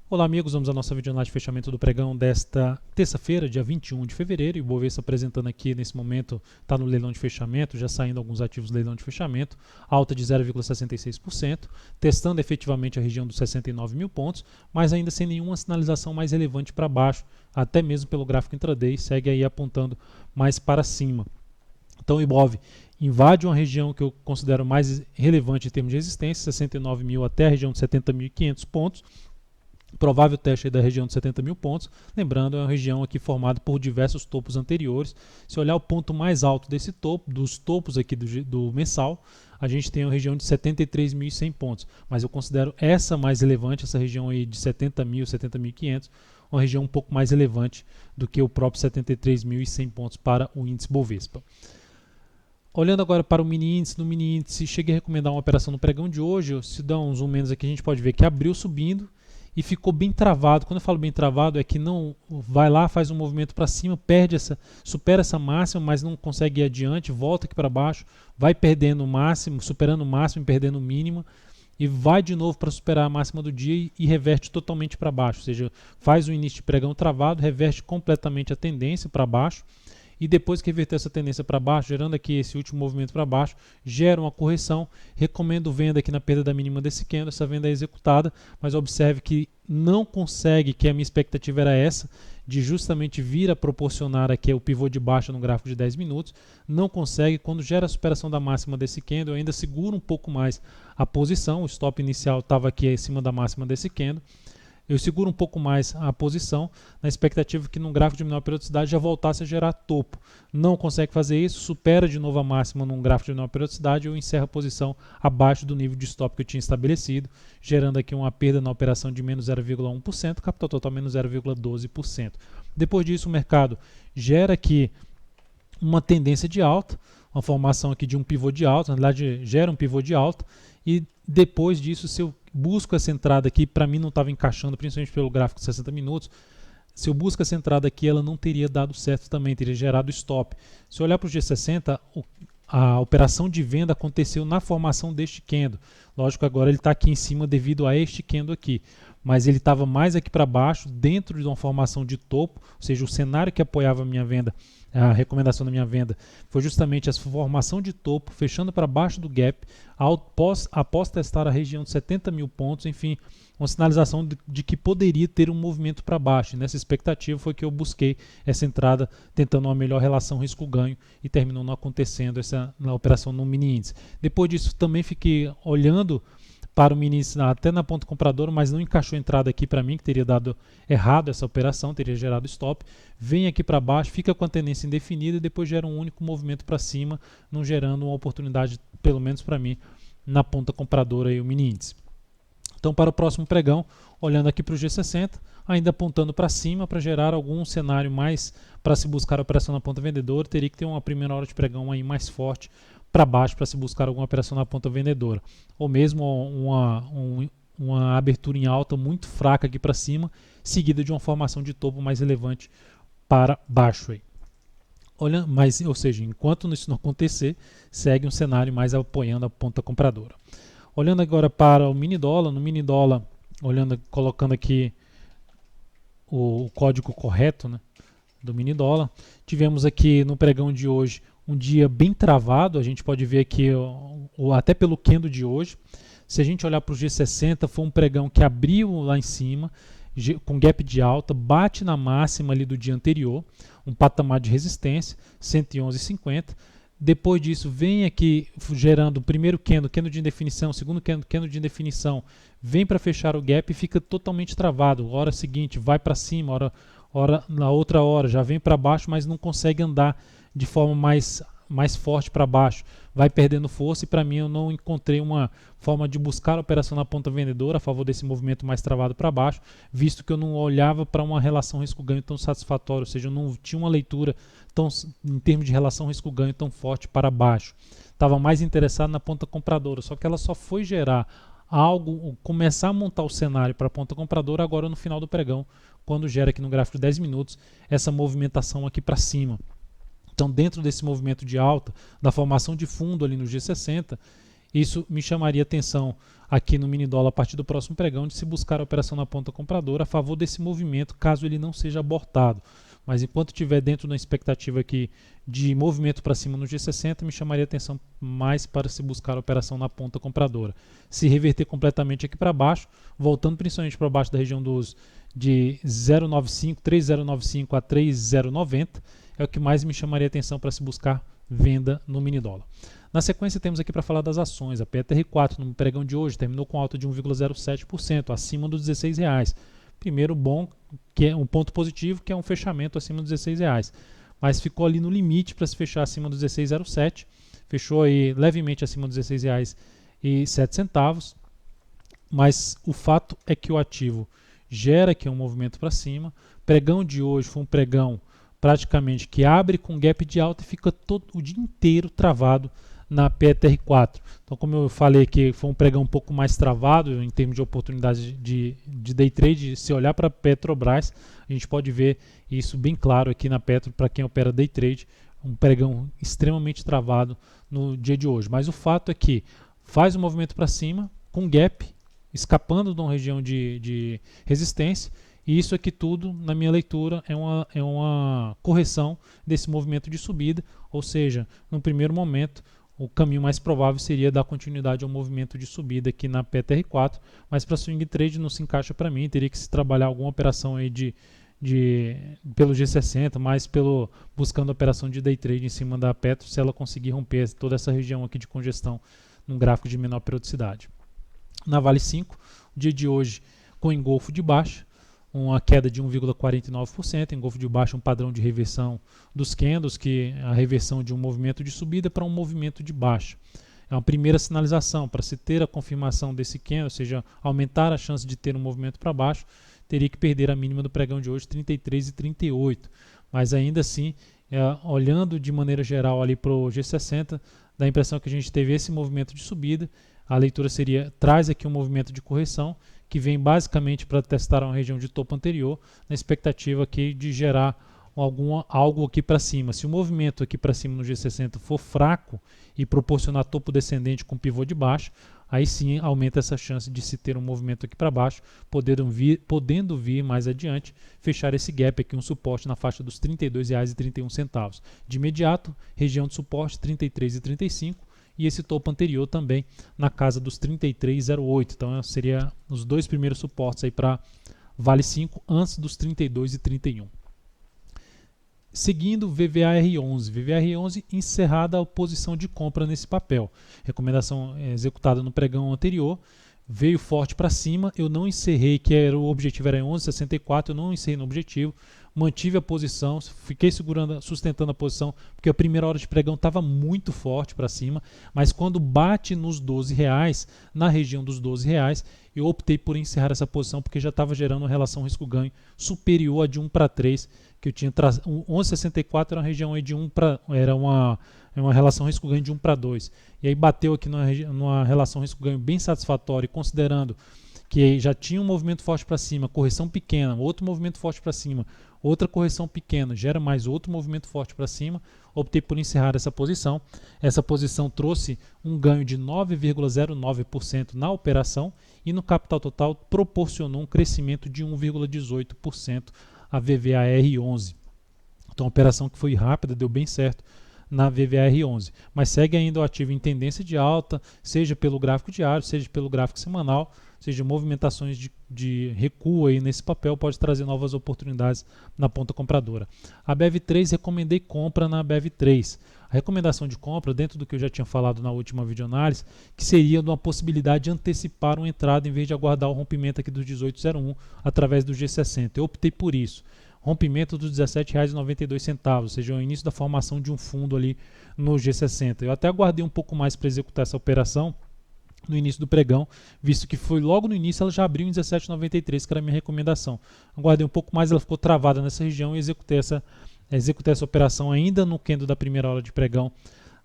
Olá amigos, vamos à nossa videoanálise de fechamento do pregão desta terça-feira, dia 21 de fevereiro. E o Bovespa apresentando aqui nesse momento, está no leilão de fechamento, já saindo alguns ativos do leilão de fechamento, alta de 0,66%, testando efetivamente a região dos 69 mil pontos, mas ainda sem nenhuma sinalização mais relevante para baixo, até mesmo pelo gráfico intraday, segue aí apontando mais para cima. Então o Ibov invade uma região que eu considero mais relevante em termos de resistência, 69 mil até a região de 70.500 pontos, provável teste da região de 70 mil pontos. Lembrando, é uma região aqui formada por diversos topos anteriores. Se olhar o ponto mais alto desse topo, dos topos aqui do mensal, a gente tem a região de 73.100 pontos. Mas eu considero essa mais relevante, essa região aí de 70 mil, 70.500, uma região um pouco mais relevante do que o próprio 73.100 pontos para o índice Bovespa. Olhando agora para o mini índice, no mini índice cheguei a recomendar uma operação no pregão de hoje. Se dá um zoom menos aqui, a gente pode ver que abriu subindo e ficou bem travado. Quando eu falo bem travado, é que não vai lá, faz um movimento para cima, supera essa máxima, mas não consegue ir adiante, volta aqui para baixo, vai perdendo o máximo, superando o máximo e perdendo o mínimo, e vai de novo para superar a máxima do dia e reverte totalmente para baixo. Ou seja, faz o início de pregão travado, reverte completamente a tendência para baixo, e depois que reverter essa tendência para baixo, gerando aqui esse último movimento para baixo, gera uma correção. Recomendo venda aqui na perda da mínima desse candle. Essa venda é executada, mas observe que não consegue, que a minha expectativa era essa, de justamente vir a proporcionar aqui o pivô de baixa no gráfico de 10 minutos. Não consegue. Quando gera a superação da máxima desse candle, eu ainda seguro um pouco mais a posição. O stop inicial estava aqui em cima da máxima desse candle. Eu seguro um pouco mais a posição, na expectativa que num gráfico de menor periodicidade já voltasse a gerar topo. Não consegue fazer isso, supera de novo a máxima num gráfico de menor periodicidade, eu encerro a posição abaixo do nível de stop que eu tinha estabelecido, gerando aqui uma perda na operação de menos 0,1%, capital total menos 0,12%. Depois disso, o mercado gera aqui uma tendência de alta, uma formação aqui de um pivô de alta, na verdade gera um pivô de alta, e depois disso, se eu busco essa entrada aqui, para mim não estava encaixando, principalmente pelo gráfico de 60 minutos, se eu busco essa entrada aqui, ela não teria dado certo também, teria gerado stop. Se eu olhar para o G60, a operação de venda aconteceu na formação deste candle. Lógico, agora ele está aqui em cima devido a este candle aqui, mas ele estava mais aqui para baixo, dentro de uma formação de topo, ou seja, o cenário que apoiava a minha venda, a recomendação da minha venda, foi justamente essa formação de topo, fechando para baixo do gap, após testar a região de 70 mil pontos, enfim, uma sinalização de que poderia ter um movimento para baixo. E nessa expectativa foi que eu busquei essa entrada, tentando uma melhor relação risco-ganho, e terminou não acontecendo na operação no mini índice. Depois disso, também fiquei olhando para o mini índice até na ponta compradora, mas não encaixou a entrada aqui para mim, que teria dado errado essa operação, teria gerado stop. Vem aqui para baixo, fica com a tendência indefinida e depois gera um único movimento para cima, não gerando uma oportunidade, pelo menos para mim, na ponta compradora e o mini índice. Então, para o próximo pregão, olhando aqui para o G60, ainda apontando para cima para gerar algum cenário mais para se buscar a operação na ponta vendedora, teria que ter uma primeira hora de pregão aí mais forte para baixo para se buscar alguma operação na ponta vendedora, ou mesmo uma abertura em alta muito fraca aqui para cima, seguida de uma formação de topo mais relevante para baixo aí. Ou seja, enquanto isso não acontecer, segue um cenário mais apoiando a ponta compradora. Olhando agora para o mini dólar, no mini dólar, colocando aqui o código correto, né, do mini dólar, tivemos aqui no pregão de hoje um dia bem travado. A gente pode ver aqui até pelo candle de hoje. Se a gente olhar para o G60, foi um pregão que abriu lá em cima, com gap de alta, bate na máxima ali do dia anterior, um patamar de resistência, 111,50. Depois disso, vem aqui gerando o primeiro candle de indefinição, segundo candle de indefinição, vem para fechar o gap e fica totalmente travado. Hora seguinte, vai para cima, na outra hora, já vem para baixo, mas não consegue andar de forma mais forte para baixo, vai perdendo força, e para mim eu não encontrei uma forma de buscar a operação na ponta vendedora a favor desse movimento mais travado para baixo, visto que eu não olhava para uma relação risco-ganho tão satisfatória, ou seja, eu não tinha uma leitura em termos de relação risco-ganho tão forte para baixo. Estava mais interessado na ponta compradora, só que ela só foi gerar começar a montar o cenário para a ponta compradora agora no final do pregão, quando gera aqui no gráfico de 10 minutos essa movimentação aqui para cima. Então, dentro desse movimento de alta, da formação de fundo ali no G60, Isso me chamaria atenção aqui no mini dólar a partir do próximo pregão de se buscar a operação na ponta compradora a favor desse movimento, caso ele não seja abortado. Mas enquanto estiver dentro da expectativa aqui de movimento para cima no G60, me chamaria atenção mais para se buscar a operação na ponta compradora. Se reverter completamente aqui para baixo, voltando principalmente para baixo da região de 0,95, 3,095 a 3,090, é o que mais me chamaria atenção para se buscar venda no mini dólar. Na sequência temos aqui para falar das ações. A PETR4 no pregão de hoje terminou com alta de 1,07%, acima dos R$16. Primeiro bom, que é um ponto positivo, que é um fechamento acima dos R$16. Mas ficou ali no limite para se fechar acima dos 16,07. Fechou aí levemente acima dos R$16,07. Mas o fato é que o ativo gera aqui um movimento para cima. Pregão de hoje foi um pregão praticamente que abre com gap de alta e fica todo o dia inteiro travado na PETR4. Então, como eu falei que foi um pregão um pouco mais travado em termos de oportunidade de day trade, se olhar para a Petrobras, a gente pode ver isso bem claro aqui na Petro, para quem opera day trade, um pregão extremamente travado no dia de hoje. Mas o fato é que faz um movimento para cima, com gap, escapando de uma região de resistência, e isso aqui tudo, na minha leitura, é uma correção desse movimento de subida, ou seja, no primeiro momento, o caminho mais provável seria dar continuidade ao movimento de subida aqui na PETR4, mas para swing trade não se encaixa para mim, teria que se trabalhar alguma operação aí pelo G60, mais buscando a operação de day trade em cima da Petro, se ela conseguir romper toda essa região aqui de congestão num gráfico de menor periodicidade. Na Vale 5, o dia de hoje com engolfo de baixa, uma queda de 1,49%, engolfo de baixa, um padrão de reversão dos candles, que é a reversão de um movimento de subida para um movimento de baixa. É uma primeira sinalização, para se ter a confirmação desse candle, ou seja, aumentar a chance de ter um movimento para baixo, teria que perder a mínima do pregão de hoje, 33,38. Mas ainda assim, olhando de maneira geral ali para o G60, dá a impressão que a gente teve esse movimento de subida, a leitura seria, traz aqui um movimento de correção, que vem basicamente para testar uma região de topo anterior, na expectativa aqui de gerar algo aqui para cima. Se o movimento aqui para cima no G60 for fraco e proporcionar topo descendente com pivô de baixo, aí sim aumenta essa chance de se ter um movimento aqui para baixo, podendo vir mais adiante, fechar esse gap aqui, um suporte na faixa dos R$ 32,31. De imediato, região de suporte R$ 33,35, e esse topo anterior também na casa dos 33,08. Então seria os dois primeiros suportes aí para Vale 5 antes dos 32,31. Seguindo VVAR11. VVAR11 encerrada a posição de compra nesse papel. Recomendação executada no pregão anterior. Veio forte para cima, eu não encerrei, o objetivo era 11,64, eu não encerrei no objetivo, mantive a posição, fiquei sustentando a posição, porque a primeira hora de pregão estava muito forte para cima, mas quando bate nos R$12, na região dos R$12, eu optei por encerrar essa posição, porque já estava gerando uma relação risco-ganho superior a de 1 para 3, que eu tinha 11,64 era uma região aí de 1 para, era uma relação risco-ganho de 1 para 2. E aí bateu aqui numa relação risco-ganho bem satisfatória, considerando que já tinha um movimento forte para cima, correção pequena, outro movimento forte para cima, outra correção pequena, gera mais outro movimento forte para cima, optei por encerrar essa posição. Essa posição trouxe um ganho de 9,09% na operação e no capital total proporcionou um crescimento de 1,18% a VVAR11. Então, a operação que foi rápida, deu bem certo na VVAR11, mas segue ainda o ativo em tendência de alta, seja pelo gráfico diário, seja pelo gráfico semanal, seja movimentações de recuo aí nesse papel, pode trazer novas oportunidades na ponta compradora. A BEV3, recomendei compra na BEV3. A recomendação de compra, dentro do que eu já tinha falado na última videoanálise, que seria de uma possibilidade de antecipar uma entrada em vez de aguardar o rompimento aqui dos 18,01 através do G60. Eu optei por isso. Rompimento dos R$ 17,92, ou seja, o início da formação de um fundo ali no G60. Eu até aguardei um pouco mais para executar essa operação no início do pregão, visto que foi logo no início, ela já abriu em 17,93, que era a minha recomendação. Aguardei um pouco mais, ela ficou travada nessa região e executei essa operação ainda no candle da primeira hora de pregão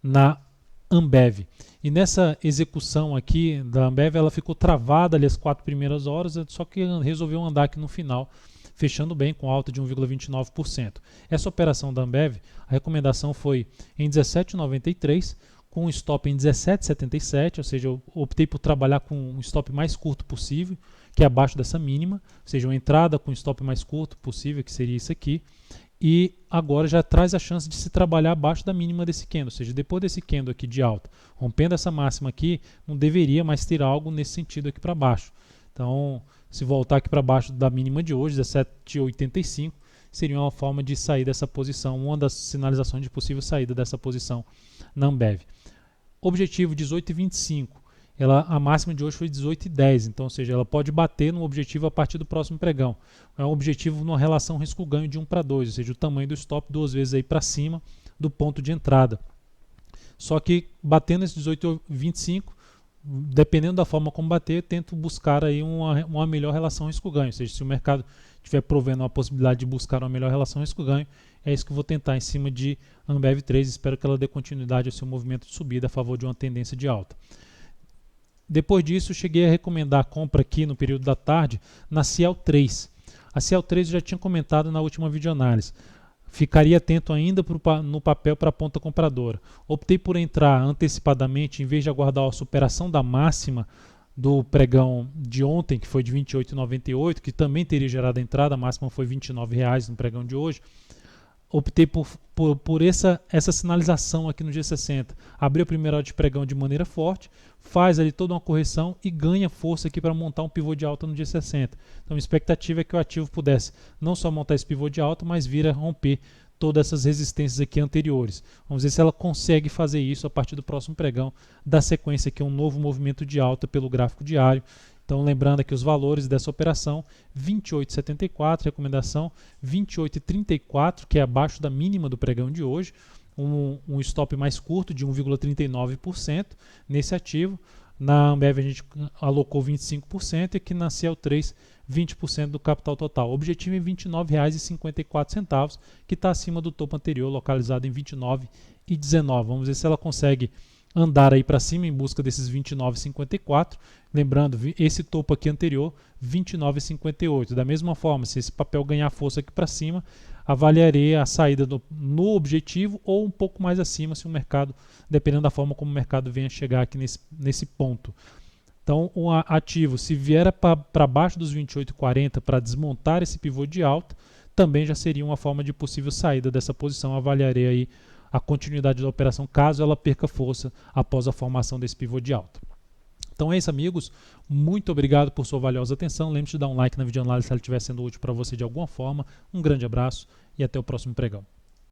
na Ambev. E nessa execução aqui da Ambev, ela ficou travada ali as 4 primeiras horas, só que resolveu andar aqui no final, fechando bem com alta de 1,29%. Essa operação da Ambev, a recomendação foi em 17,93, com um stop em 17,77, ou seja, eu optei por trabalhar com um stop mais curto possível, que é abaixo dessa mínima, ou seja, uma entrada com um stop mais curto possível, que seria isso aqui, e agora já traz a chance de se trabalhar abaixo da mínima desse candle, ou seja, depois desse candle aqui de alta, rompendo essa máxima aqui, não deveria mais ter algo nesse sentido aqui para baixo. Então, se voltar aqui para baixo da mínima de hoje, 17,85, seria uma forma de sair dessa posição, uma das sinalizações de possível saída dessa posição na Ambev. Objetivo 18,25, a máxima de hoje foi 18,10, então, ou seja, ela pode bater no objetivo a partir do próximo pregão. É um objetivo numa relação risco-ganho de 1 para 2, ou seja, o tamanho do stop 2 vezes aí para cima do ponto de entrada. Só que batendo esse 18,25, dependendo da forma como bater, eu tento buscar aí uma melhor relação risco-ganho, ou seja, se o mercado estiver provendo uma possibilidade de buscar uma melhor relação risco-ganho, é isso que eu vou tentar em cima de Ambev 3, espero que ela dê continuidade ao seu movimento de subida a favor de uma tendência de alta. Depois disso, eu cheguei a recomendar a compra aqui no período da tarde na Ciel 3. A Ciel 3 eu já tinha comentado na última videoanálise. Ficaria atento ainda no papel para a ponta compradora. Optei por entrar antecipadamente, em vez de aguardar a superação da máxima do pregão de ontem, que foi de R$ 28,98, que também teria gerado a entrada, a máxima foi R$ 29,00 no pregão de hoje. Optei por essa sinalização aqui no G60. Abriu a primeira hora de pregão de maneira forte, faz ali toda uma correção e ganha força aqui para montar um pivô de alta no G60. Então a expectativa é que o ativo pudesse não só montar esse pivô de alta, mas vir a romper todas essas resistências aqui anteriores. Vamos ver se ela consegue fazer isso a partir do próximo pregão, da sequência aqui, um novo movimento de alta pelo gráfico diário. Então, lembrando aqui os valores dessa operação, 28,74, recomendação 28,34, que é abaixo da mínima do pregão de hoje, um stop mais curto de 1,39% nesse ativo. Na Ambev a gente alocou 25% e aqui na Ciel 3, 20% do capital total. O objetivo é R$ 29,54, que está acima do topo anterior, localizado em R$ 29,19. Vamos ver se ela consegue andar aí para cima em busca desses 29,54. Lembrando, esse topo aqui anterior, 29,58. Da mesma forma, se esse papel ganhar força aqui para cima, avaliarei a saída no objetivo ou um pouco mais acima, se o mercado, dependendo da forma como o mercado venha chegar aqui nesse ponto. Então, o ativo, se vier para baixo dos 28,40 para desmontar esse pivô de alta, também já seria uma forma de possível saída dessa posição. Avaliarei aí a continuidade da operação, caso ela perca força após a formação desse pivô de alta. Então é isso, amigos. Muito obrigado por sua valiosa atenção. Lembre-se de dar um like na videoanálise se ela estiver sendo útil para você de alguma forma. Um grande abraço e até o próximo pregão.